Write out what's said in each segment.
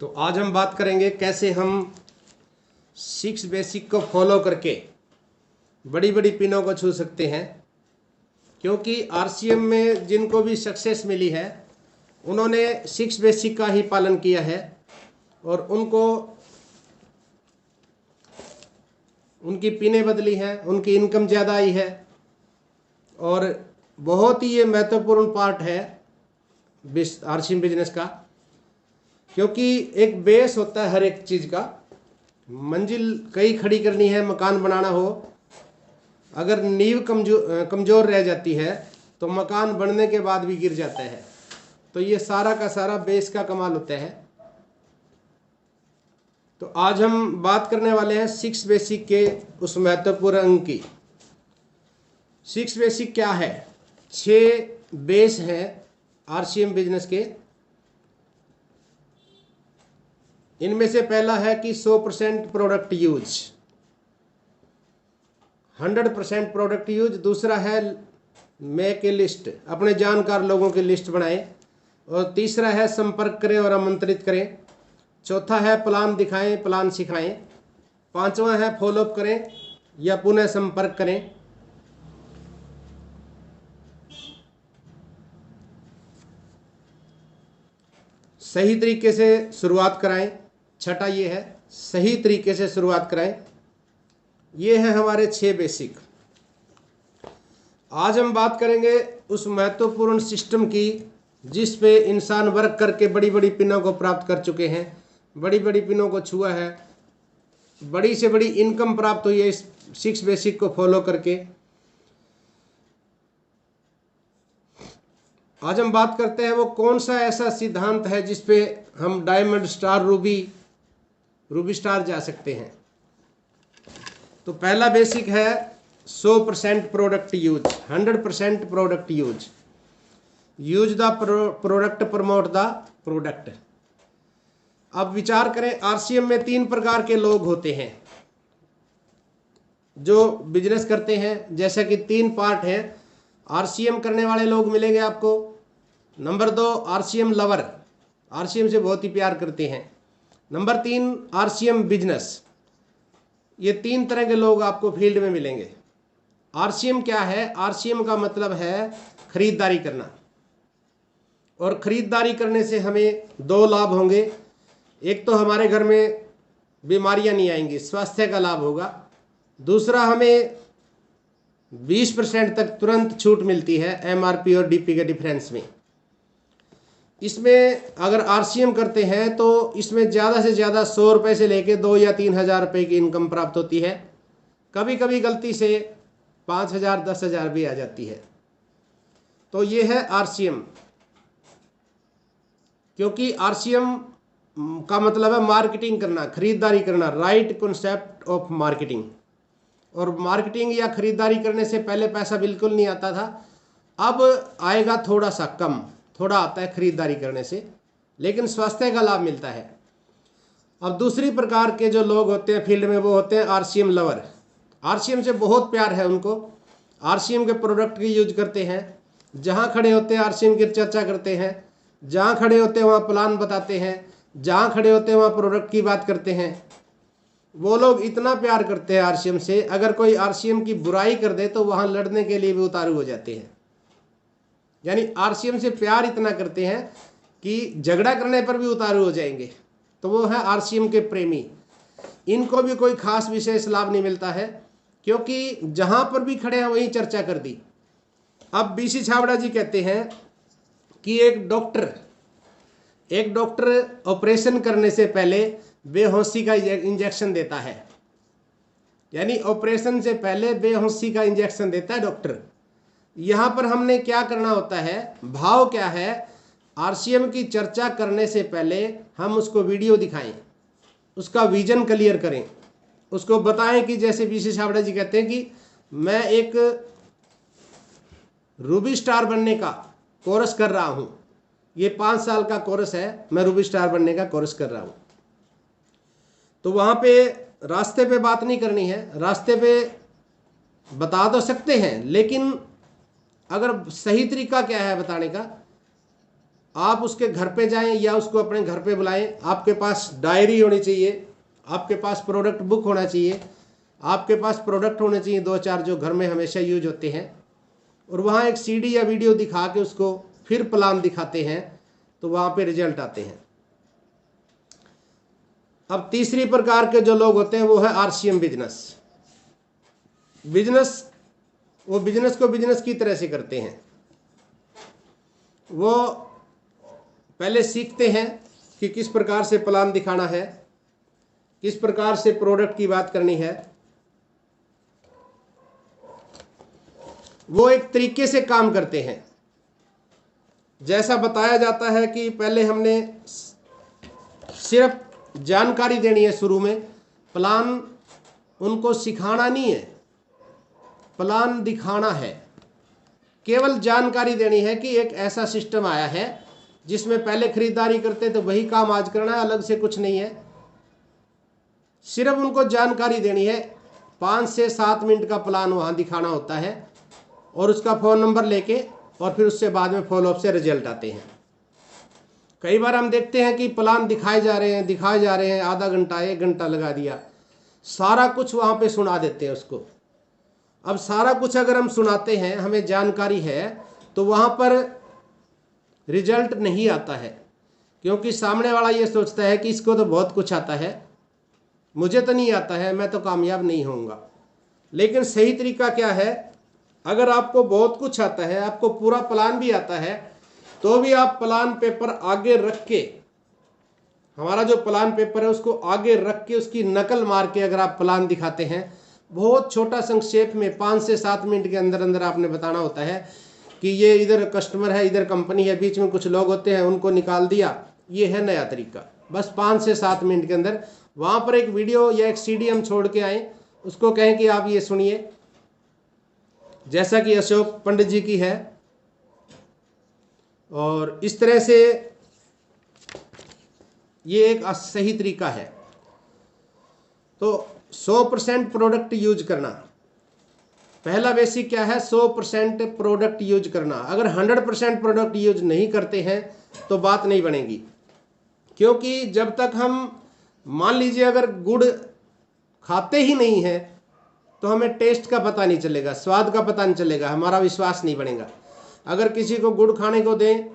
तो आज हम बात करेंगे कैसे हम 6 बेसिक को फॉलो करके बड़ी बड़ी पिनों को छू सकते हैं। क्योंकि आरसीएम में जिनको भी सक्सेस मिली है उन्होंने 6 बेसिक का ही पालन किया है और उनको उनकी पिनें बदली हैं, उनकी इनकम ज़्यादा आई है। और बहुत ही ये महत्वपूर्ण पार्ट है आरसीएम बिजनेस का, क्योंकि एक बेस होता है हर एक चीज़ का। मंजिल कई खड़ी करनी है, मकान बनाना हो, अगर नींव कमज़ोर रह जाती है तो मकान बनने के बाद भी गिर जाता है। तो ये सारा का सारा बेस का कमाल होता है। तो आज हम बात करने वाले हैं 6 बेसिक के उस महत्वपूर्ण अंग की। 6 बेसिक क्या है? 6 बेस हैं आरसीएम बिजनेस के। इनमें से पहला है कि 100% प्रोडक्ट यूज, 100% प्रोडक्ट यूज। दूसरा है मेक ए लिस्ट, अपने जानकार लोगों की लिस्ट बनाएं। और तीसरा है संपर्क करें और आमंत्रित करें। चौथा है प्लान दिखाएं, प्लान सिखाएं। पांचवा है फॉलोअप करें या पुनः संपर्क करें। सही तरीके से शुरुआत कराएं। छठा ये है सही तरीके से शुरुआत कराएं। ये है हमारे 6 बेसिक। आज हम बात करेंगे उस महत्वपूर्ण सिस्टम की जिस पे इंसान वर्क करके बड़ी बड़ी पिनों को प्राप्त कर चुके हैं, बड़ी बड़ी पिनों को छुआ है, बड़ी से बड़ी इनकम प्राप्त हुई है इस 6 बेसिक को फॉलो करके। आज हम बात करते हैं वो कौन सा ऐसा सिद्धांत है जिस पे हम डायमंड, स्टार, रूबी स्टार जा सकते हैं। तो पहला बेसिक है 100% product use, 100% product use. Use the product, promote the product. अब विचार करें, आरसीएम में 3 प्रकार के लोग होते हैं जो बिजनेस करते हैं। जैसे कि 3 पार्ट हैं। आरसीएम करने वाले लोग मिलेंगे आपको। नंबर 2 आरसीएम लवर, आरसीएम से बहुत ही प्यार करते हैं। Number 3 RCM business. ये 3 तरह के लोग आपको फील्ड में मिलेंगे। आरसीएम क्या है? आरसीएम का मतलब है खरीदारी करना। और खरीदारी करने से हमें 2 लाभ होंगे। एक तो हमारे घर में बीमारियां नहीं आएंगी, स्वास्थ्य का लाभ होगा। दूसरा हमें 20% तक तुरंत छूट मिलती है एमआरपी और डीपी के डिफरेंस में। इसमें अगर आरसीएम करते हैं तो इसमें ज़्यादा से ज़्यादा 100 रुपये से लेके 2 या 3 हज़ार रुपये की इनकम प्राप्त होती है। कभी कभी गलती से 5,000, 10,000 भी आ जाती है। तो ये है आरसीएम। क्योंकि आरसीएम का मतलब है मार्केटिंग करना, खरीदारी करना, राइट कॉन्सेप्ट ऑफ मार्केटिंग। और मार्केटिंग या खरीदारी करने से पहले पैसा बिल्कुल नहीं आता था, अब आएगा थोड़ा सा कम, थोड़ा आता है खरीदारी करने से, लेकिन स्वास्थ्य का लाभ मिलता है। अब दूसरी प्रकार के जो लोग होते हैं फील्ड में वो होते हैं आरसीएम लवर। आरसीएम से बहुत प्यार है उनको, आरसीएम के प्रोडक्ट की यूज करते हैं। जहाँ खड़े होते हैं आरसीएम की चर्चा करते हैं, जहाँ खड़े होते हैं वहाँ प्लान बताते हैं, जहाँ खड़े होते हैं वहाँ प्रोडक्ट की बात करते हैं। वो लोग इतना प्यार करते हैं आरसीएम से, अगर कोई आरसीएम की बुराई कर दे तो वहाँ लड़ने के लिए भी उतारू हो जाते हैं। यानी आरसीएम से प्यार इतना करते हैं कि झगड़ा करने पर भी उतारू हो जाएंगे। तो वो है आरसीएम के प्रेमी। इनको भी कोई खास विशेष लाभ नहीं मिलता है, क्योंकि जहाँ पर भी खड़े हैं वहीं चर्चा कर दी। अब बीसी छाबड़ा जी कहते हैं कि एक डॉक्टर ऑपरेशन करने से पहले बेहोशी का इंजेक्शन देता है। यानी ऑपरेशन से पहले बेहोशी का इंजेक्शन देता है डॉक्टर। यहाँ पर हमने क्या करना होता है, भाव क्या है, आरसीएम की चर्चा करने से पहले हम उसको वीडियो दिखाएं, उसका विजन क्लियर करें, उसको बताएं कि जैसे बीसी छाबड़ा जी कहते हैं कि मैं एक रूबी स्टार बनने का कोर्स कर रहा हूँ, ये 5 साल का कोर्स है, मैं रूबी स्टार बनने का कोर्स कर रहा हूँ। तो वहाँ पे रास्ते पे बात नहीं करनी है, रास्ते पे बता तो सकते हैं, लेकिन अगर सही तरीका क्या है बताने का, आप उसके घर पे जाएं या उसको अपने घर पे बुलाएं, आपके पास डायरी होनी चाहिए, आपके पास प्रोडक्ट बुक होना चाहिए, आपके पास प्रोडक्ट होने चाहिए 2-4 जो घर में हमेशा यूज होते हैं, और वहाँ एक सीडी या वीडियो दिखा के उसको फिर प्लान दिखाते हैं, तो वहाँ पे रिजल्ट आते हैं। अब तीसरी प्रकार के जो लोग होते हैं वो है आरसीएम बिजनेस। वो बिजनेस को बिजनेस की तरह से करते हैं। वो पहले सीखते हैं कि किस प्रकार से प्लान दिखाना है, किस प्रकार से प्रोडक्ट की बात करनी है। वो एक तरीके से काम करते हैं। जैसा बताया जाता है कि पहले हमने सिर्फ जानकारी देनी है शुरू में, प्लान उनको सिखाना नहीं है, प्लान दिखाना है। केवल जानकारी देनी है कि एक ऐसा सिस्टम आया है जिसमें पहले खरीदारी करते तो वही काम आज करना है, अलग से कुछ नहीं है। सिर्फ उनको जानकारी देनी है। 5 से 7 मिनट का प्लान वहाँ दिखाना होता है और उसका फ़ोन नंबर लेके, और फिर उससे बाद में फॉलोअप से रिजल्ट आते हैं। कई बार हम देखते हैं कि प्लान दिखाए जा रहे हैं, आधा घंटा 1 घंटा लगा दिया, सारा कुछ वहाँ पे सुना देते हैं उसको। अब सारा कुछ अगर हम सुनाते हैं, हमें जानकारी है, तो वहाँ पर रिजल्ट नहीं आता है, क्योंकि सामने वाला ये सोचता है कि इसको तो बहुत कुछ आता है, मुझे तो नहीं आता है, मैं तो कामयाब नहीं होऊंगा। लेकिन सही तरीका क्या है? अगर आपको बहुत कुछ आता है, आपको पूरा प्लान भी आता है, तो भी आप प्लान पेपर आगे रख के, हमारा जो प्लान पेपर है उसको आगे रख के उसकी नकल मार के अगर आप प्लान दिखाते हैं, बहुत छोटा संक्षेप में 5 से 7 मिनट के अंदर अंदर आपने बताना होता है कि ये इधर कस्टमर है, इधर कंपनी है, बीच में कुछ लोग होते हैं, उनको निकाल दिया, ये है नया तरीका। बस 5 से 7 मिनट के अंदर वहाँ पर एक वीडियो या एक सीडी हम छोड़ के आए, उसको कहें कि आप ये सुनिए, जैसा कि अशोक पंडित जी की है, और इस तरह से ये एक सही तरीका है। तो 100% प्रोडक्ट यूज करना, पहला बेसिक क्या है? 100% प्रोडक्ट यूज करना। अगर 100% प्रोडक्ट यूज नहीं करते हैं तो बात नहीं बनेगी, क्योंकि जब तक हम, मान लीजिए अगर गुड़ खाते ही नहीं है तो हमें टेस्ट का पता नहीं चलेगा, स्वाद का पता नहीं चलेगा, हमारा विश्वास नहीं बनेगा। अगर किसी को गुड़ खाने को दें,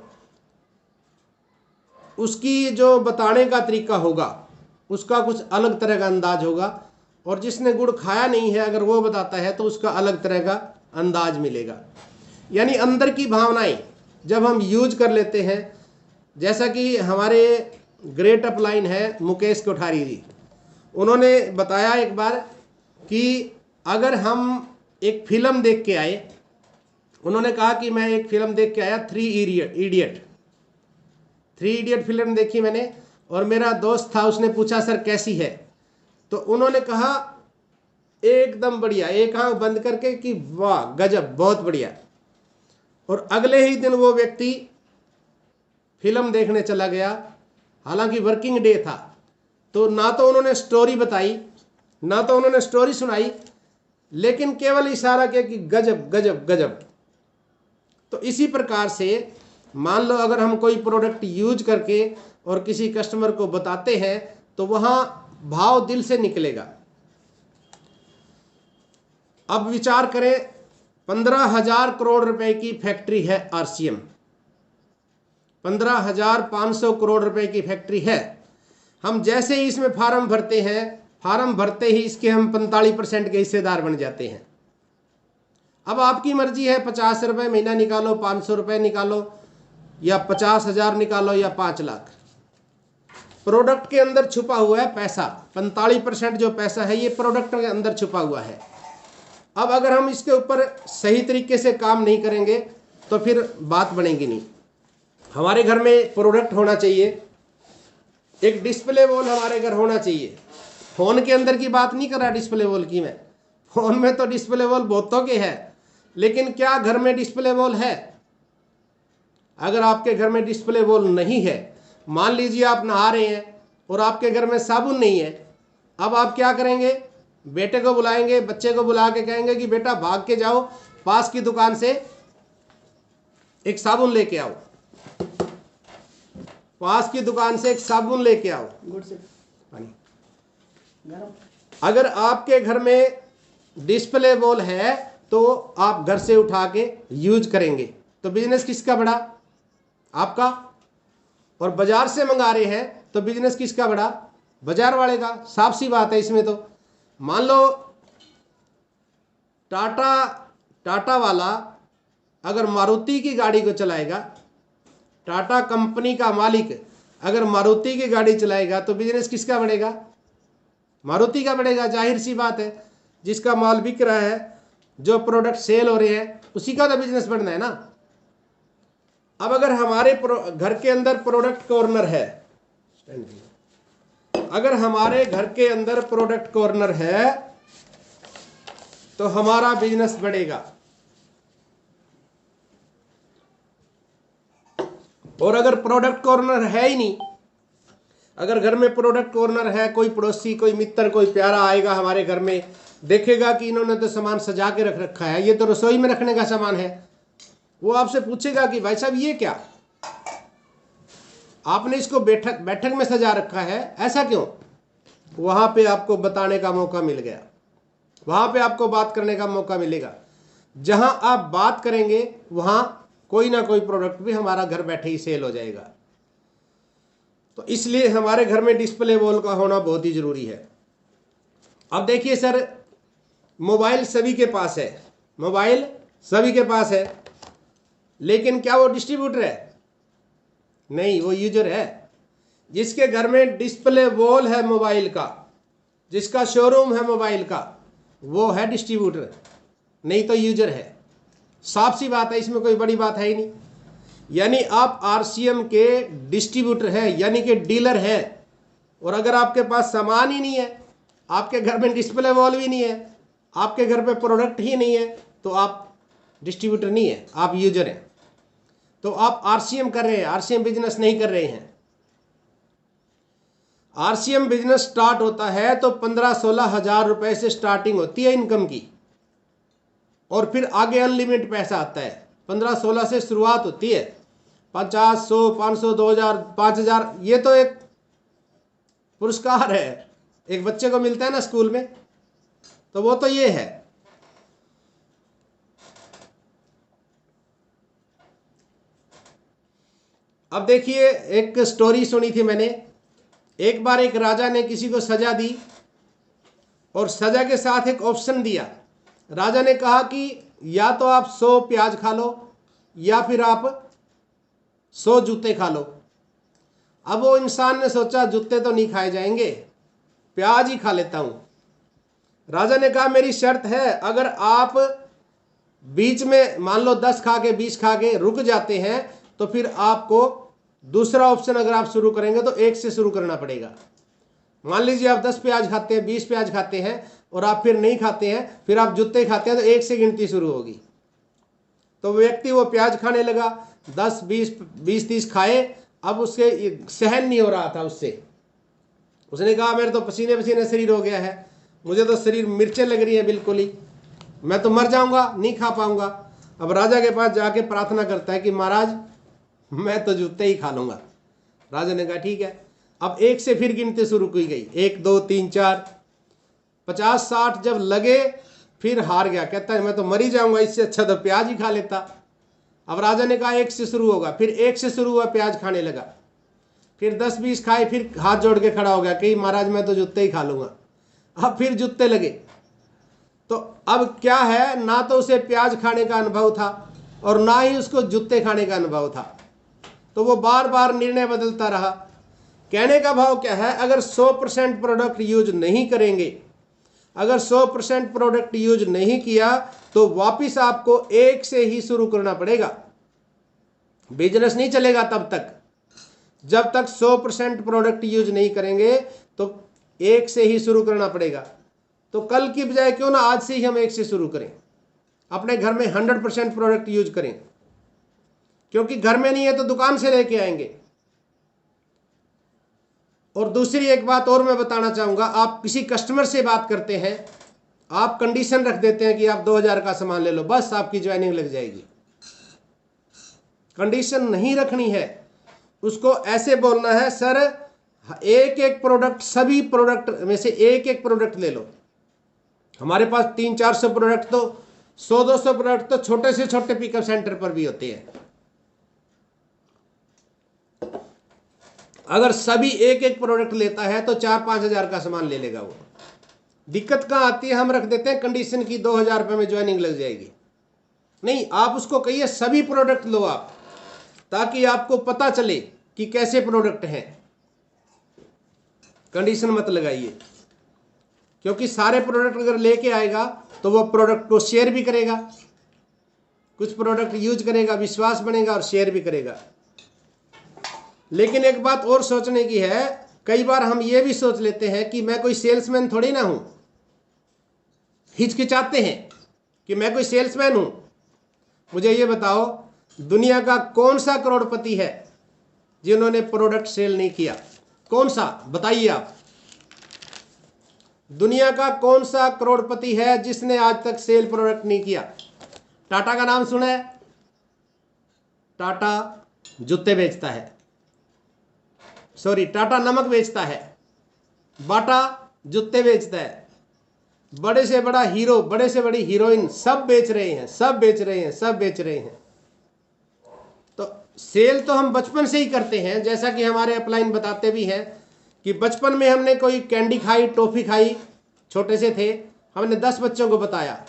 उसकी जो बताने का तरीका होगा उसका कुछ अलग तरह का अंदाज होगा, और जिसने गुड़ खाया नहीं है अगर वो बताता है तो उसका अलग तरह का अंदाज मिलेगा। यानी अंदर की भावनाएं जब हम यूज कर लेते हैं, जैसा कि हमारे ग्रेट अपलाइन है मुकेश कोठारी जी, उन्होंने बताया एक बार कि अगर हम एक फिल्म देख के आए, उन्होंने कहा कि मैं एक फिल्म देख के आया, 3 इडियट फिल्म देखी मैंने, और मेरा दोस्त था, उसने पूछा सर कैसी है, तो उन्होंने कहा एकदम बढ़िया, एक आंख बंद करके कि वाह गजब, बहुत बढ़िया। और अगले ही दिन वो व्यक्ति फिल्म देखने चला गया, हालांकि वर्किंग डे था, तो ना तो उन्होंने स्टोरी बताई, ना तो उन्होंने स्टोरी सुनाई, लेकिन केवल इशारा किया कि गजब गजब गजब। तो इसी प्रकार से मान लो अगर हम कोई प्रोडक्ट यूज करके और किसी कस्टमर को बताते हैं तो वहां भाव दिल से निकलेगा। अब विचार करें, 15,000 करोड़ रुपए की फैक्ट्री है आरसीएम, 15,500 करोड़ रुपए की फैक्ट्री है। हम जैसे ही इसमें फार्म भरते हैं, फार्म भरते ही इसके हम 45% के हिस्सेदार बन जाते हैं। अब आपकी मर्जी है, 50 रुपये महीना निकालो, 500 रुपये निकालो, या 50,000 निकालो, या 5 लाख। प्रोडक्ट के अंदर छुपा हुआ है पैसा, 45% जो पैसा है ये प्रोडक्ट के अंदर छुपा हुआ है। अब अगर हम इसके ऊपर सही तरीके से काम नहीं करेंगे तो फिर बात बनेगी नहीं। हमारे घर में प्रोडक्ट होना चाहिए, एक डिस्प्ले वॉल हमारे घर होना चाहिए। फोन के अंदर की बात नहीं कर रहा डिस्प्ले वॉल की मैं, फोन में तो डिस्प्ले वॉल बहुतों के है, लेकिन क्या घर में डिस्प्ले वॉल है? अगर आपके घर में डिस्प्ले वॉल नहीं है, मान लीजिए आप नहा रहे हैं और आपके घर में साबुन नहीं है, अब आप क्या करेंगे? बेटे को बुलाएंगे, बच्चे को बुला के कहेंगे कि बेटा भाग के जाओ, पास की दुकान से एक साबुन लेके आओ। पास की दुकान से एक साबुन लेके आओ, गुड़ से पानी। अगर आपके घर में डिस्प्ले वॉल है तो आप घर से उठा के यूज करेंगे, तो बिजनेस किसका बड़ा? आपका। और बाजार से मंगा रहे हैं तो बिजनेस किसका बड़ा? बाजार वाले का। साफ सी बात है इसमें। तो मान लो टाटा वाला अगर मारुति की गाड़ी को चलाएगा, टाटा कंपनी का मालिक अगर मारुति की गाड़ी चलाएगा तो बिजनेस किसका बढ़ेगा? मारुति का बढ़ेगा। जाहिर सी बात है, जिसका माल बिक रहा है, जो प्रोडक्ट सेल हो रहे हैं, उसी का तो बिजनेस बढ़ना है ना। अब अगर हमारे घर के अंदर प्रोडक्ट कॉर्नर है, अगर हमारे घर के अंदर प्रोडक्ट कॉर्नर है तो हमारा बिजनेस बढ़ेगा। और अगर प्रोडक्ट कॉर्नर है ही नहीं, अगर घर में प्रोडक्ट कॉर्नर है, कोई पड़ोसी, कोई मित्र, कोई प्यारा आएगा हमारे घर में, देखेगा कि इन्होंने तो सामान सजा के रख रखा है, ये तो रसोई में रखने का सामान है, वो आपसे पूछेगा कि भाई साहब ये क्या, आपने इसको बैठक में सजा रखा है, ऐसा क्यों? वहां पे आपको बताने का मौका मिल गया, वहां पे आपको बात करने का मौका मिलेगा। जहां आप बात करेंगे वहां कोई ना कोई प्रोडक्ट भी हमारा घर बैठे ही सेल हो जाएगा। तो इसलिए हमारे घर में डिस्प्ले वॉल का होना बहुत ही जरूरी है। अब देखिए सर, मोबाइल सभी के पास है, मोबाइल सभी के पास है, लेकिन क्या वो डिस्ट्रीब्यूटर है? नहीं, वो यूजर है। जिसके घर में डिस्प्ले वॉल है मोबाइल का, जिसका शोरूम है मोबाइल का, वो है डिस्ट्रीब्यूटर, नहीं तो यूजर है। साफ सी बात है, इसमें कोई बड़ी बात है ही नहीं। यानी आप आरसीएम के डिस्ट्रीब्यूटर है, यानी कि डीलर है। और अगर आपके पास सामान ही नहीं है, आपके घर में डिस्प्ले वॉल भी नहीं है, आपके घर पे प्रोडक्ट ही नहीं है, तो आप डिस्ट्रीब्यूटर नहीं है, आप यूजर हैं। तो आप आरसीएम कर रहे हैं, आरसीएम बिजनेस नहीं कर रहे हैं। आरसीएम बिजनेस स्टार्ट होता है तो 15-16 हजार रुपए से स्टार्टिंग होती है इनकम की, और फिर आगे अनलिमिटेड पैसा आता है। 15-16 से शुरुआत होती है, 50, 100, 500, 2000, 5000, ये तो एक पुरस्कार है, एक बच्चे को मिलता है ना स्कूल में, तो वो तो ये है। अब देखिए, एक स्टोरी सुनी थी मैंने। एक बार एक राजा ने किसी को सजा दी और सजा के साथ एक ऑप्शन दिया। राजा ने कहा कि या तो आप 100 प्याज खा लो या फिर आप 100 जूते खा लो। अब वो इंसान ने सोचा जूते तो नहीं खाए जाएंगे, प्याज ही खा लेता हूं। राजा ने कहा मेरी शर्त है, अगर आप बीच में मान लो 10 खा के 20 खा के रुक जाते हैं तो फिर आपको दूसरा ऑप्शन अगर आप शुरू करेंगे तो 1 से शुरू करना पड़ेगा। मान लीजिए आप 10 प्याज खाते हैं, 20 प्याज खाते हैं और आप फिर नहीं खाते हैं, फिर आप जूते खाते हैं, तो 1 से गिनती शुरू होगी। तो व्यक्ति वो प्याज खाने लगा, 10, 20, 30 खाए। अब उसके सहन नहीं हो रहा था उससे। उसने कहा मेरे तो पसीने पसीने शरीर हो गया है, मुझे तो शरीर मिर्चें लग रही है बिल्कुल ही, मैं तो मर जाऊंगा, नहीं खा पाऊंगा। अब राजा के पास जाके प्रार्थना करता है कि महाराज मैं तो जूते ही खा लूंगा। राजा ने कहा ठीक है। अब 1 से फिर गिनती शुरू की गई, 1, 2, 3, 4, 50, 60 जब लगे फिर हार गया, कहता है मैं तो मर ही जाऊंगा, इससे अच्छा तो प्याज ही खा लेता। अब राजा ने कहा 1 से शुरू होगा, फिर 1 से शुरू हुआ, प्याज खाने लगा, फिर 10, 20 खाए, फिर हाथ जोड़ के खड़ा हो गया कि महाराज मैं तो जूते ही खा लूंगा। अब फिर जूते लगे। तो अब क्या है, ना तो उसे प्याज खाने का अनुभव था और ना ही उसको जूते खाने का अनुभव था। तो वो बार बार निर्णय बदलता रहा। कहने का भाव क्या है, अगर 100% प्रोडक्ट यूज नहीं करेंगे, अगर 100% प्रोडक्ट यूज नहीं किया तो वापिस आपको 1 से ही शुरू करना पड़ेगा। बिजनेस नहीं चलेगा तब तक जब तक 100% प्रोडक्ट यूज नहीं करेंगे, तो 1 से ही शुरू करना पड़ेगा। तो कल की बजाय क्यों ना आज से ही हम 1 से शुरू करें, अपने घर में 100% प्रोडक्ट यूज करें, क्योंकि घर में नहीं है तो दुकान से लेके आएंगे। और दूसरी एक बात और मैं बताना चाहूंगा, आप किसी कस्टमर से बात करते हैं, आप कंडीशन रख देते हैं कि आप 2000 का सामान ले लो, बस आपकी ज्वाइनिंग लग जाएगी। कंडीशन नहीं रखनी है। उसको ऐसे बोलना है, सर एक एक प्रोडक्ट, सभी प्रोडक्ट में से एक एक प्रोडक्ट ले लो। हमारे पास 300-400 प्रोडक्ट, तो 100-200 प्रोडक्ट तो छोटे से छोटे पिकअप सेंटर पर भी होते हैं। अगर सभी एक एक प्रोडक्ट लेता है तो 4-5 हजार का सामान ले लेगा वो। दिक्कत कहाँ आती है, हम रख देते हैं कंडीशन की 2000 रुपये में ज्वाइनिंग लग जाएगी। नहीं, आप उसको कहिए सभी प्रोडक्ट लो आप, ताकि आपको पता चले कि कैसे प्रोडक्ट हैं। कंडीशन मत लगाइए, क्योंकि सारे प्रोडक्ट अगर लेके आएगा तो वो प्रोडक्ट को शेयर भी करेगा, कुछ प्रोडक्ट यूज करेगा, विश्वास बनेगा और शेयर भी करेगा। लेकिन एक बात और सोचने की है, कई बार हम ये भी सोच लेते हैं कि मैं कोई सेल्समैन थोड़ी ना हूं, हिचकिचाते हैं कि मैं कोई सेल्समैन हूं। मुझे ये बताओ, दुनिया का कौन सा करोड़पति है जिन्होंने प्रोडक्ट सेल नहीं किया? कौन सा, बताइए आप। दुनिया का कौन सा करोड़पति है जिसने आज तक सेल प्रोडक्ट नहीं किया? टाटा का नाम सुना है? टाटा जूते बेचता है, सॉरी टाटा नमक बेचता है, बाटा जूते बेचता है, बड़े से बड़ा हीरो, बड़े से बड़ी हीरोइन सब बेच रहे हैं, सब बेच रहे हैं, सब बेच रहे हैं। तो सेल तो हम बचपन से ही करते हैं, जैसा कि हमारे अपलाइन बताते भी हैं कि बचपन में हमने कोई कैंडी खाई, टॉफी खाई, छोटे से थे, हमने 10 बच्चों को बताया,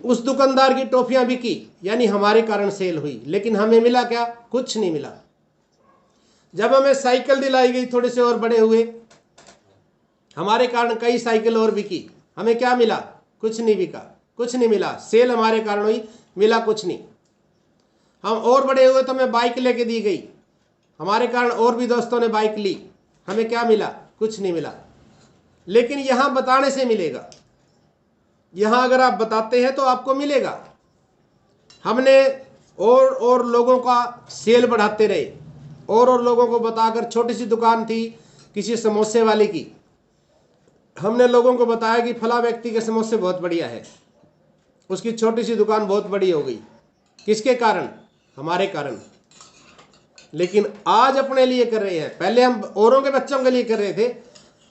उस दुकानदार की टॉफियां बिकी, यानी हमारे कारण सेल हुई। लेकिन हमें मिला क्या? कुछ नहीं मिला। जब हमें साइकिल दिलाई गई, थोड़े से और बड़े हुए, हमारे कारण कई साइकिल और बिकी, हमें क्या मिला? कुछ नहीं बिका, कुछ नहीं मिला। सेल हमारे कारण हुई, मिला कुछ नहीं। हम और बड़े हुए तो हमें बाइक लेके दी गई, हमारे कारण और भी दोस्तों ने बाइक ली, हमें क्या मिला? कुछ नहीं मिला। लेकिन यहां बताने से मिलेगा, यहां अगर आप बताते हैं तो आपको मिलेगा। हमने और लोगों का सेल बढ़ाते रहे, और लोगों को बताकर, छोटी सी दुकान थी किसी समोसे वाले की, हमने लोगों को बताया कि फला व्यक्ति के समोसे बहुत बढ़िया है, उसकी छोटी सी दुकान बहुत बड़ी हो गई। किसके कारण? हमारे कारण। लेकिन आज अपने लिए कर रहे हैं, पहले हम औरों के बच्चों के लिए कर रहे थे,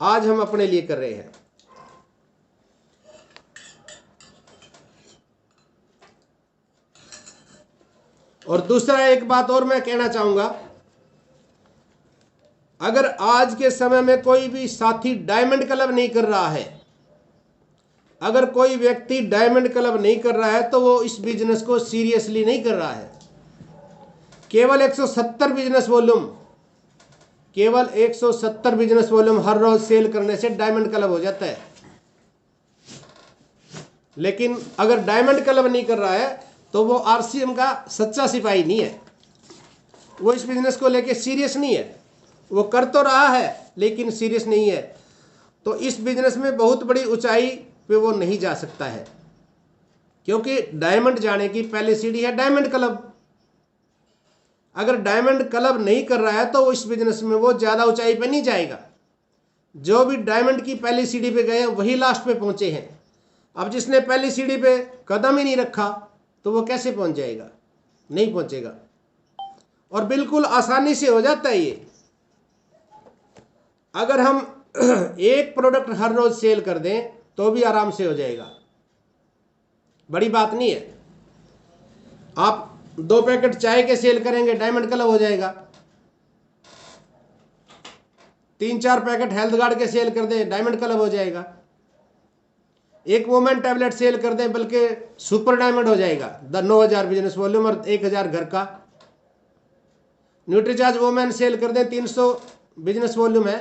आज हम अपने लिए कर रहे हैं। और दूसरा एक बात और मैं कहना चाहूंगा, अगर आज के समय में कोई भी साथी डायमंड क्लब नहीं कर रहा है, अगर कोई व्यक्ति डायमंड क्लब नहीं कर रहा है, तो वो इस बिजनेस को सीरियसली नहीं कर रहा है। केवल 170 बिजनेस वॉल्यूम, केवल 170 बिजनेस वॉल्यूम हर रोज सेल करने से डायमंड क्लब हो जाता है। लेकिन अगर डायमंड क्लब नहीं कर रहा है तो वो आरसीएम का सच्चा सिपाही नहीं है, वो इस बिजनेस को लेके सीरियस नहीं है। वो कर तो रहा है लेकिन सीरियस नहीं है, तो इस बिजनेस में बहुत बड़ी ऊंचाई पे वो नहीं जा सकता है, क्योंकि डायमंड जाने की पहली सीढ़ी है डायमंड क्लब। अगर डायमंड क्लब नहीं कर रहा है तो इस बिजनेस में वो ज्यादा ऊंचाई पे नहीं जाएगा। जो भी डायमंड की पहली सीढ़ी पे गए वही लास्ट पे पहुंचे हैं। अब जिसने पहली सीढ़ी पे कदम ही नहीं रखा तो वो कैसे पहुंच जाएगा? नहीं पहुंचेगा। और बिल्कुल आसानी से हो जाता है ये। अगर हम एक प्रोडक्ट हर रोज सेल कर दें तो भी आराम से हो जाएगा, बड़ी बात नहीं है। आप 2 पैकेट चाय के सेल करेंगे, डायमंड क्लब हो जाएगा। 3-4 पैकेट हेल्थ गार्ड के सेल कर दें, डायमंड क्लब हो जाएगा। एक वुमेन टैबलेट सेल कर दें, बल्कि सुपर डायमंड हो जाएगा। 9000 बिजनेस वॉल्यूम और 1000 घर का। न्यूट्रीचार्ज वुमेन सेल कर दें, 300 बिजनेस वॉल्यूम है,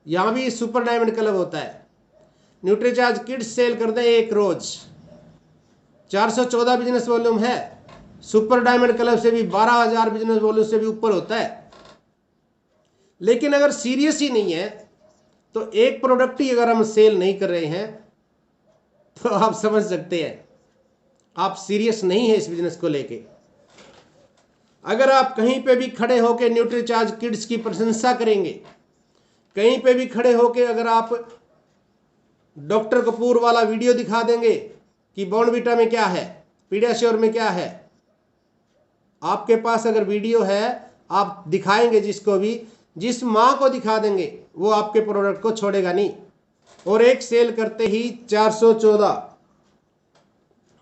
यहां भी सुपर डायमंड क्लब होता है। न्यूट्रीचार्ज किड्स सेल कर दें एक रोज, 414 बिजनेस वॉल्यूम है, सुपर डायमंड क्लब से भी 12000 बिजनेस वॉल्यूम से भी ऊपर होता है। लेकिन अगर सीरियस ही नहीं है तो एक प्रोडक्ट ही अगर हम सेल नहीं कर रहे हैं तो आप समझ सकते हैं आप सीरियस नहीं है इस बिजनेस को लेके। अगर आप कहीं पे भी खड़े होकर न्यूट्रीचार्ज किड्स की प्रशंसा करेंगे, कहीं पे भी खड़े होकर अगर आप डॉक्टर कपूर वाला वीडियो दिखा देंगे कि बॉर्नविटा में क्या है, पीडियाश्योर में क्या है, आपके पास अगर वीडियो है आप दिखाएंगे जिसको भी, जिस माँ को दिखा देंगे वो आपके प्रोडक्ट को छोड़ेगा नहीं। और एक सेल करते ही 414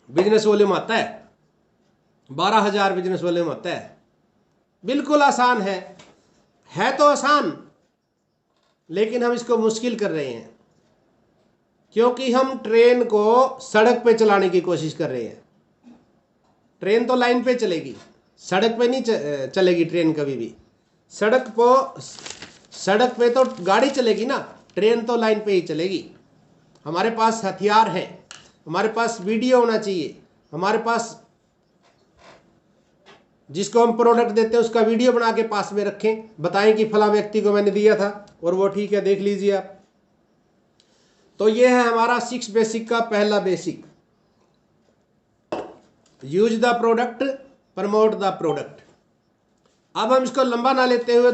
बिजनेस वॉल्यूम आता है, 12,000 बिजनेस वॉल्यूम आता है। बिल्कुल आसान है तो आसान, लेकिन हम इसको मुश्किल कर रहे हैं क्योंकि हम ट्रेन को सड़क पे चलाने की कोशिश कर रहे हैं। ट्रेन तो लाइन पे चलेगी, सड़क पे नहीं चलेगी ट्रेन कभी भी। सड़क पे तो गाड़ी चलेगी ना, ट्रेन तो लाइन पे ही चलेगी। हमारे पास हथियार है, हमारे पास वीडियो होना चाहिए, हमारे पास जिसको हम प्रोडक्ट देते हैं उसका वीडियो बना के पास में रखें, बताएं कि फला व्यक्ति को मैंने दिया था और वो ठीक है, देख लीजिए आप। तो ये है हमारा 6 बेसिक का पहला basic, use the product, promote the product. अब हम इसको लंबा ना लेते हुए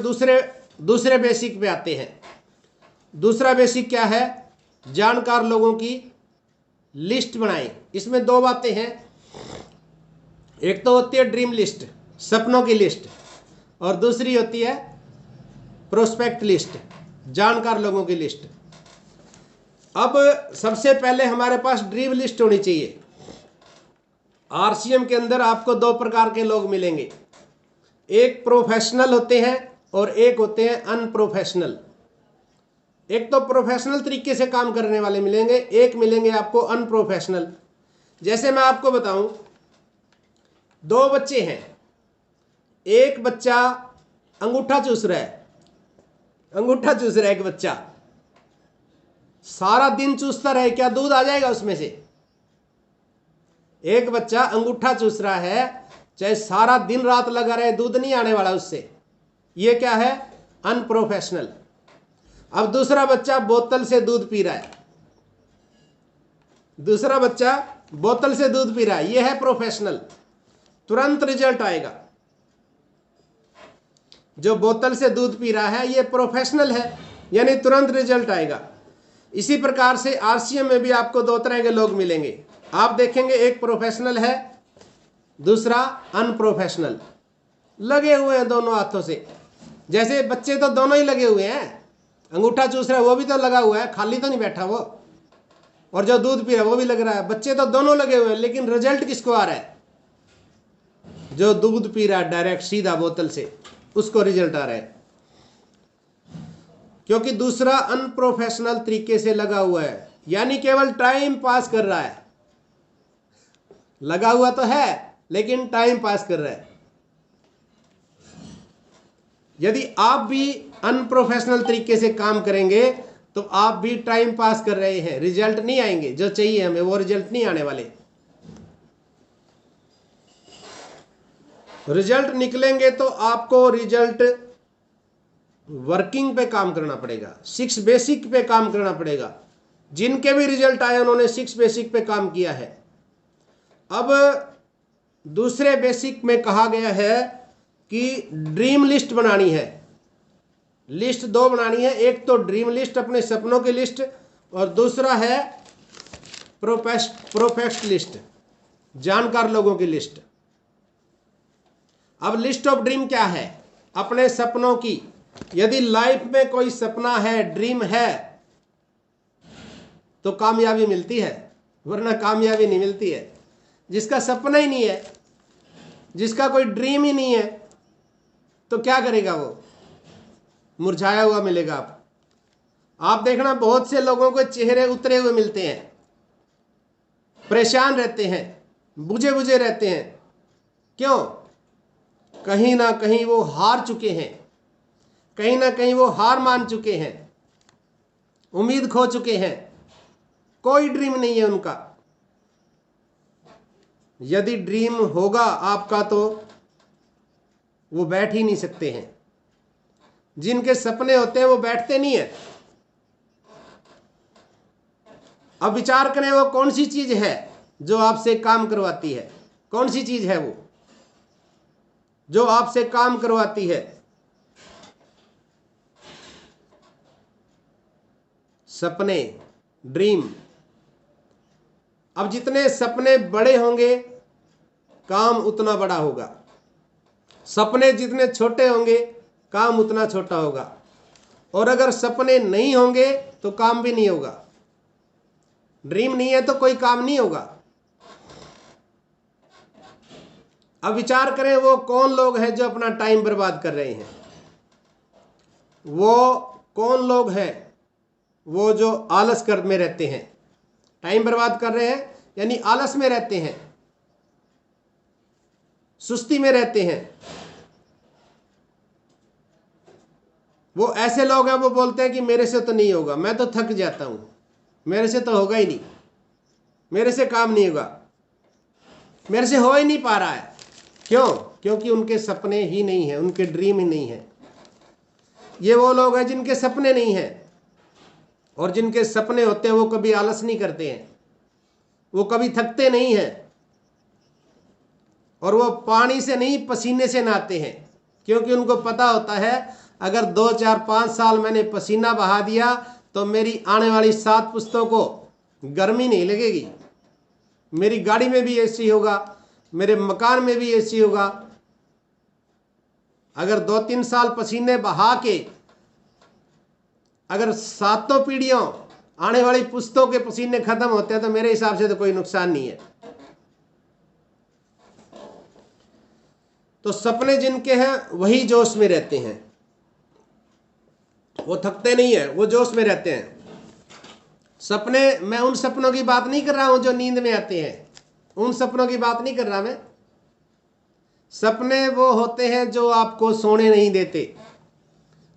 दूसरे बेसिक पे आते हैं। दूसरा बेसिक क्या है? जानकार लोगों की लिस्ट बनाएं। इसमें 2 बातें हैं, एक तो होती है ड्रीम लिस्ट, सपनों की लिस्ट, और दूसरी होती है प्रोस्पेक्ट लिस्ट, जानकार लोगों की लिस्ट। अब सबसे पहले हमारे पास ड्रीम लिस्ट होनी चाहिए। आरसीएम के अंदर आपको 2 प्रकार के लोग मिलेंगे, एक प्रोफेशनल होते हैं और एक होते हैं अनप्रोफेशनल। एक तो प्रोफेशनल तरीके से काम करने वाले मिलेंगे, एक मिलेंगे आपको अनप्रोफेशनल। जैसे मैं आपको बताऊं, 2 बच्चे हैं, एक बच्चा अंगूठा चूस रहा है, एक बच्चा सारा दिन चूसता रहे, क्या दूध आ जाएगा उसमें से? एक बच्चा अंगूठा चूस रहा है, चाहे सारा दिन रात लगा रहे, दूध नहीं आने वाला उससे। ये क्या है? अनप्रोफेशनल। अब दूसरा बच्चा बोतल से दूध पी रहा है, ये है प्रोफेशनल, तुरंत रिजल्ट आएगा। जो बोतल से दूध पी रहा है ये प्रोफेशनल है, यानी तुरंत रिजल्ट आएगा। इसी प्रकार से आरसीएम में भी आपको 2 तरह के लोग मिलेंगे। आप देखेंगे एक प्रोफेशनल है, दूसरा अनप्रोफेशनल। लगे हुए हैं दोनों हाथों से, जैसे बच्चे तो दोनों ही लगे हुए हैं, अंगूठा चूस रहा है वो भी तो लगा हुआ है, खाली तो नहीं बैठा वो, और जो दूध पी रहा है वो भी लग रहा है। बच्चे तो दोनों लगे हुए हैं, लेकिन रिजल्ट किसको आ रहा है? जो दूध पी रहा है डायरेक्ट सीधा बोतल से, उसको रिजल्ट आ रहा है, क्योंकि दूसरा अनप्रोफेशनल तरीके से लगा हुआ है, यानी केवल टाइम पास कर रहा है। लगा हुआ तो है लेकिन टाइम पास कर रहा है। यदि आप भी अनप्रोफेशनल तरीके से काम करेंगे तो आप भी टाइम पास कर रहे हैं, रिजल्ट नहीं आएंगे जो चाहिए हमें, वो रिजल्ट नहीं आने वाले। रिजल्ट निकलेंगे तो आपको रिजल्ट वर्किंग पे काम करना पड़ेगा, 6 बेसिक पे काम करना पड़ेगा। जिनके भी रिजल्ट आए उन्होंने 6 बेसिक पे काम किया है। अब दूसरे बेसिक में कहा गया है कि ड्रीम लिस्ट बनानी है। लिस्ट 2 बनानी है, एक तो ड्रीम लिस्ट, अपने सपनों की लिस्ट, और दूसरा है प्रोफेक्ट लिस्ट, जानकार लोगों की लिस्ट। अब लिस्ट ऑफ ड्रीम क्या है? अपने सपनों की। यदि लाइफ में कोई सपना है, ड्रीम है, तो कामयाबी मिलती है, वरना कामयाबी नहीं मिलती है। जिसका सपना ही नहीं है, जिसका कोई ड्रीम ही नहीं है, तो क्या करेगा? वो मुरझाया हुआ मिलेगा। आप देखना बहुत से लोगों के चेहरे उतरे हुए मिलते हैं, परेशान रहते हैं, बुझे बुझे रहते हैं। क्यों? कहीं ना कहीं वो हार चुके हैं, कहीं ना कहीं वो हार मान चुके हैं, उम्मीद खो चुके हैं, कोई ड्रीम नहीं है उनका। यदि ड्रीम होगा आपका तो वो बैठ ही नहीं सकते हैं। जिनके सपने होते हैं वो बैठते नहीं है। अब विचार करें वो कौन सी चीज है जो आपसे काम करवाती है? कौन सी चीज है वो जो आपसे काम करवाती है? सपने, ड्रीम। अब जितने सपने बड़े होंगे काम उतना बड़ा होगा। सपने जितने छोटे होंगे काम उतना छोटा होगा, और अगर सपने नहीं होंगे तो काम भी नहीं होगा। ड्रीम नहीं है तो कोई काम नहीं होगा। अब विचार करें वो कौन लोग हैं जो अपना टाइम बर्बाद कर रहे हैं। वो कौन लोग हैं वो जो आलस कर में रहते हैं, टाइम बर्बाद कर रहे हैं यानी आलस में रहते हैं, सुस्ती में रहते हैं। वो ऐसे लोग हैं वो बोलते हैं कि मेरे से तो नहीं होगा, मैं तो थक जाता हूं, मेरे से तो होगा ही नहीं, मेरे से काम नहीं होगा, मेरे से हो ही नहीं पा रहा है। क्यों? क्योंकि उनके सपने ही नहीं है, उनके ड्रीम ही नहीं है। ये वो लोग हैं जिनके सपने नहीं हैं, और जिनके सपने होते हैं वो कभी आलस नहीं करते हैं, वो कभी थकते नहीं हैं, और वो पानी से नहीं पसीने से नहाते हैं। क्योंकि उनको पता होता है अगर 2 4 5 साल मैंने पसीना बहा दिया तो मेरी आने वाली 7 पुश्तों को गर्मी नहीं लगेगी, मेरी गाड़ी में भी एसी होगा, मेरे मकान में भी एसी होगा। अगर 2-3 साल पसीने बहा के अगर 7 पीढ़ियों आने वाली पुश्तों के पसीने खत्म होते हैं तो मेरे हिसाब से तो कोई नुकसान नहीं है। तो सपने जिनके हैं वही जोश में रहते हैं, वो थकते नहीं है, वो जोश में रहते हैं। सपने, मैं उन सपनों की बात नहीं कर रहा हूं जो नींद में आते हैं, उन सपनों की बात नहीं कर रहा मैं। सपने वो होते हैं जो आपको सोने नहीं देते,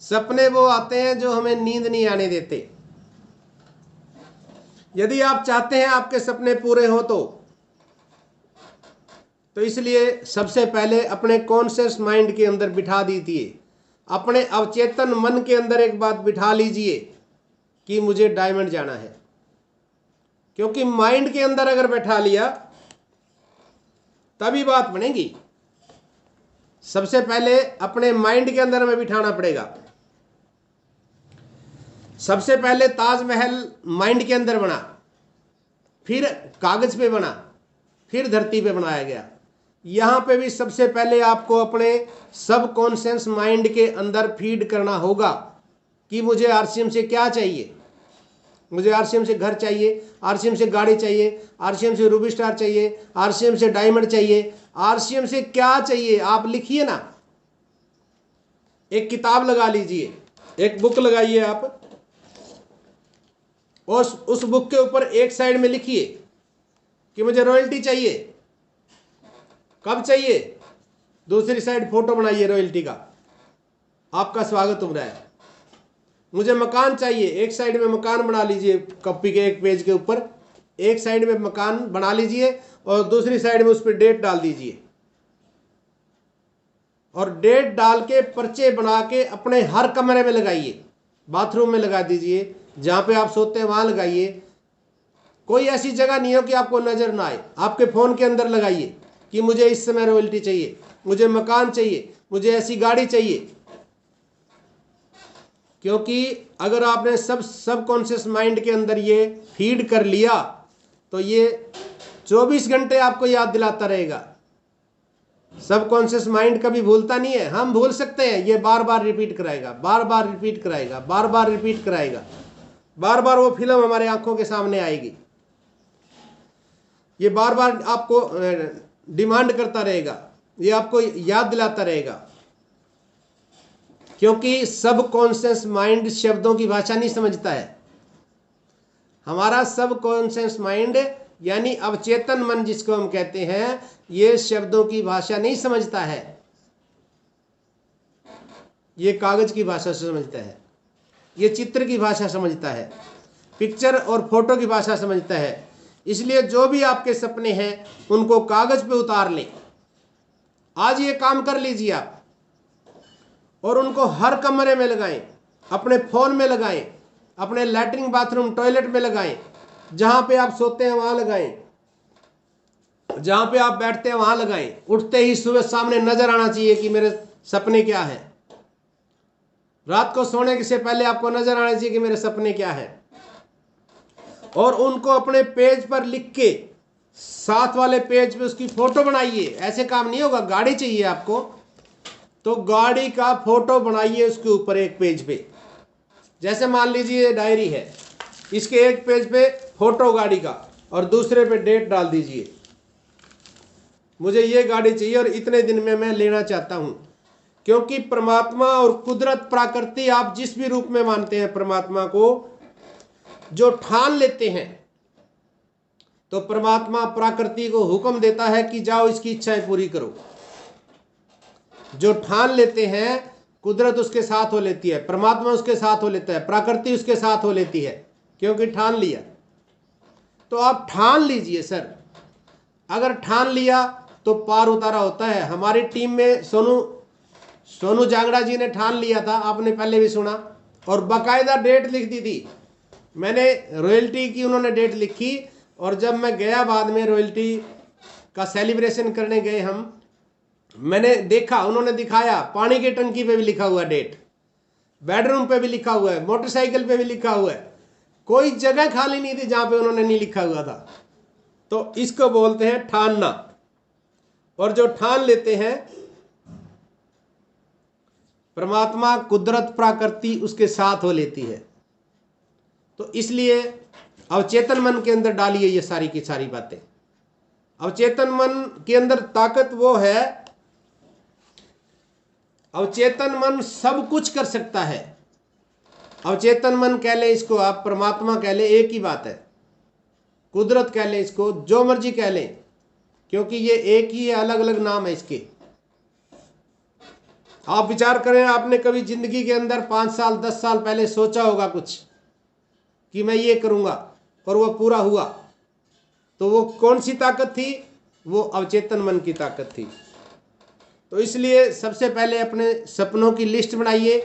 सपने वो आते हैं जो हमें नींद नहीं आने देते। यदि आप चाहते हैं आपके सपने पूरे हो तो इसलिए सबसे पहले अपने कॉन्शियस माइंड के अंदर बिठा दीजिए, अपने अवचेतन मन के अंदर एक बात बिठा लीजिए कि मुझे डायमंड जाना है। क्योंकि माइंड के अंदर अगर बैठा लिया तभी बात बनेगी। सबसे पहले अपने माइंड के अंदर में बिठाना पड़ेगा। सबसे पहले ताजमहल माइंड के अंदर बना, फिर कागज पे बना, फिर धरती पे बनाया गया। यहां पे भी सबसे पहले आपको अपने सब कॉन्शियस माइंड के अंदर फीड करना होगा कि मुझे आरसीएम से क्या चाहिए। मुझे आरसीएम से घर चाहिए, आरसीएम से गाड़ी चाहिए, आरसीएम से रूबी स्टार चाहिए, आरसीएम से डायमंड चाहिए, आरसीएम से क्या चाहिए आप लिखिए ना। एक किताब लगा लीजिए, एक बुक लगाइए आप, और उस बुक के ऊपर एक साइड में लिखिए कि मुझे रॉयल्टी चाहिए। कब चाहिए? दूसरी साइड फोटो बनाइए रॉयल्टी का, आपका स्वागत हो रहा है। मुझे मकान चाहिए, एक साइड में मकान बना लीजिए, कॉपी के एक पेज के ऊपर एक साइड में मकान बना लीजिए और दूसरी साइड में उस पर डेट डाल दीजिए, और डेट डाल के पर्चे बना के अपने हर कमरे में लगाइए। बाथरूम में लगा दीजिए, जहां पे आप सोते हैं वहां लगाइए। कोई ऐसी जगह नहीं हो कि आपको नजर ना आए। आपके फोन के अंदर लगाइए कि मुझे इस समय रॉयल्टी चाहिए, मुझे मकान चाहिए, मुझे ऐसी गाड़ी चाहिए। क्योंकि अगर आपने सब कॉन्शियस माइंड के अंदर ये फीड कर लिया तो ये 24 घंटे आपको याद दिलाता रहेगा। सब कॉन्शियस माइंड कभी भूलता नहीं है, हम भूल सकते हैं, ये बार बार रिपीट कराएगा, बार बार रिपीट कराएगा, बार बार रिपीट कराएगा, बार बार वो फिल्म हमारे आंखों के सामने आएगी। ये बार बार आपको डिमांड करता रहेगा, ये आपको याद दिलाता रहेगा। क्योंकि सब कॉन्शियस माइंड शब्दों की भाषा नहीं समझता है। हमारा सब कॉन्शियस माइंड यानी अवचेतन मन जिसको हम कहते हैं, ये शब्दों की भाषा नहीं समझता है, ये कागज की भाषा समझता है, ये चित्र की भाषा समझता है, पिक्चर और फोटो की भाषा समझता है। इसलिए जो भी आपके सपने हैं उनको कागज पे उतार लें। आज ये काम कर लीजिए आप, और उनको हर कमरे में लगाएं, अपने फोन में लगाएं, अपने लैट्रिन बाथरूम टॉयलेट में लगाएं, जहां पे आप सोते हैं वहां लगाएं, जहां पे आप बैठते हैं वहां लगाएं। उठते ही सुबह सामने नजर आना चाहिए कि मेरे सपने क्या है। रात को सोने से पहले आपको नजर आना चाहिए कि मेरे सपने क्या है, और उनको अपने पेज पर लिख के साथ वाले पेज पे उसकी फोटो बनाइए। ऐसे काम नहीं होगा। गाड़ी चाहिए आपको, तो गाड़ी का फोटो बनाइए उसके ऊपर एक पेज पे। जैसे मान लीजिए ये डायरी है, इसके एक पेज पे फोटो गाड़ी का और दूसरे पे डेट डाल दीजिए, मुझे ये गाड़ी चाहिए और इतने दिन में मैं लेना चाहता हूं। क्योंकि परमात्मा और कुदरत, प्रकृति, आप जिस भी रूप में मानते हैं परमात्मा को, जो ठान लेते हैं तो परमात्मा प्रकृति को हुक्म देता है कि जाओ इसकी इच्छाएं पूरी करो। जो ठान लेते हैं कुदरत उसके साथ हो लेती है, परमात्मा उसके साथ हो लेता है, प्रकृति उसके साथ हो लेती है, क्योंकि ठान लिया। तो आप ठान लीजिए सर, अगर ठान लिया तो पार उतारा होता है। हमारी टीम में सोनू जांगड़ा जी ने ठान लिया था, आपने पहले भी सुना, और बाकायदा डेट लिख दी थी। मैंने रॉयल्टी की, उन्होंने डेट लिखी, और जब मैं गया बाद में रॉयल्टी का सेलिब्रेशन करने गए हम, मैंने देखा, उन्होंने दिखाया, पानी की टंकी पे भी लिखा हुआ डेट, बेडरूम पे भी लिखा हुआ है, मोटरसाइकिल पे भी लिखा हुआ है, कोई जगह खाली नहीं थी जहां पे उन्होंने नहीं लिखा हुआ था। तो इसको बोलते हैं ठानना। और जो ठान लेते हैं, परमात्मा, कुदरत, प्रकृति उसके साथ हो लेती है। तो इसलिए अवचेतन मन के अंदर डालिए ये सारी की सारी बातें। अवचेतन मन के अंदर ताकत वो है, अवचेतन मन सब कुछ कर सकता है। अवचेतन मन कह ले इसको आप, परमात्मा कह ले, एक ही बात है। कुदरत कह ले इसको, जो मर्जी कह ले, क्योंकि ये एक ही है, अलग अलग नाम है इसके। आप विचार करें, आपने कभी जिंदगी के अंदर 5 साल 10 साल पहले सोचा होगा कुछ कि मैं ये करूंगा, और वो पूरा हुआ, तो वो कौन सी ताकत थी? वो अवचेतन मन की ताकत थी। तो इसलिए सबसे पहले अपने सपनों की लिस्ट बनाइए,